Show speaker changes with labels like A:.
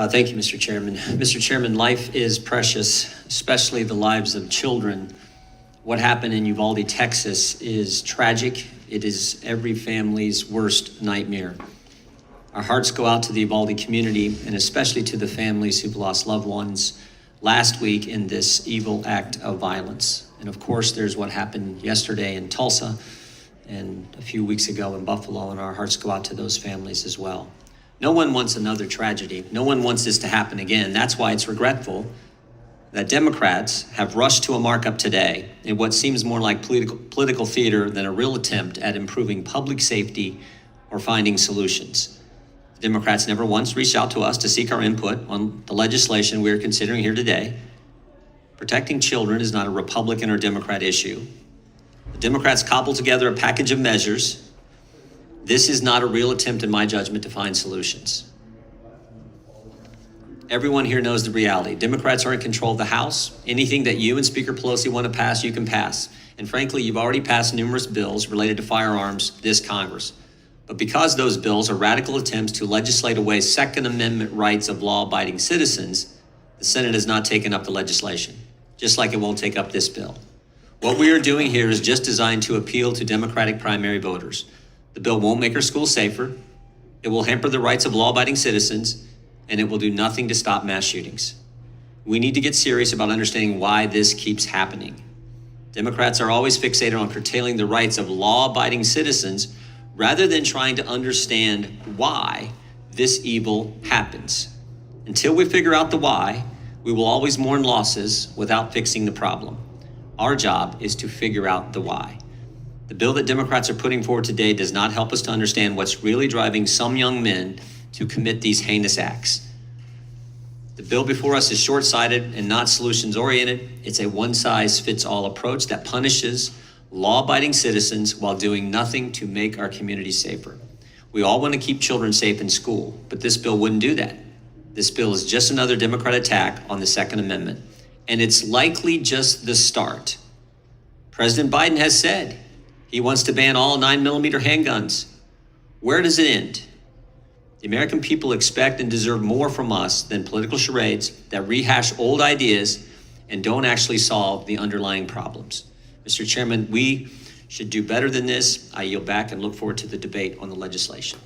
A: Thank you, Mr. Chairman. Mr. Chairman, life is precious, especially the lives of children. What happened in Uvalde, Texas is tragic. It is every family's worst nightmare. Our hearts go out to the Uvalde community and especially to the families who've lost loved ones last week in this evil act of violence. And of course, there's what happened yesterday in Tulsa and a few weeks ago in Buffalo, and our hearts go out to those families as well. No one wants another tragedy. No one wants this to happen again. That's why it's regretful that Democrats have rushed to a markup today in what seems more like political theater than a real attempt at improving public safety or finding solutions. Democrats never once reached out to us to seek our input on the legislation we are considering here today. Protecting children is not a Republican or Democrat issue. The Democrats cobbled together a package of measures. This is not a real attempt, in my judgment, to find solutions. Everyone here knows the reality. Democrats are in control of the House. Anything that you and Speaker Pelosi want to pass, you can pass. And frankly, you've already passed numerous bills related to firearms this Congress. But because those bills are radical attempts to legislate away Second Amendment rights of law-abiding citizens, the Senate has not taken up the legislation, just like it won't take up this bill. What we are doing here is just designed to appeal to Democratic primary voters. The bill won't make our schools safer, it will hamper the rights of law-abiding citizens, and it will do nothing to stop mass shootings. We need to get serious about understanding why this keeps happening. Democrats are always fixated on curtailing the rights of law-abiding citizens rather than trying to understand why this evil happens. Until we figure out the why, we will always mourn losses without fixing the problem. Our job is to figure out the why. The bill that Democrats are putting forward today does not help us to understand what's really driving some young men to commit these heinous acts. The bill before us is short-sighted and not solutions-oriented. It's a one-size-fits-all approach that punishes law-abiding citizens while doing nothing to make our community safer. We all want to keep children safe in school, but this bill wouldn't do that. This bill is just another Democrat attack on the Second Amendment, and it's likely just the start. President Biden has said he wants to ban all 9mm handguns. Where does it end? The American people expect and deserve more from us than political charades that rehash old ideas and don't actually solve the underlying problems. Mr. Chairman, we should do better than this. I yield back and look forward to the debate on the legislation.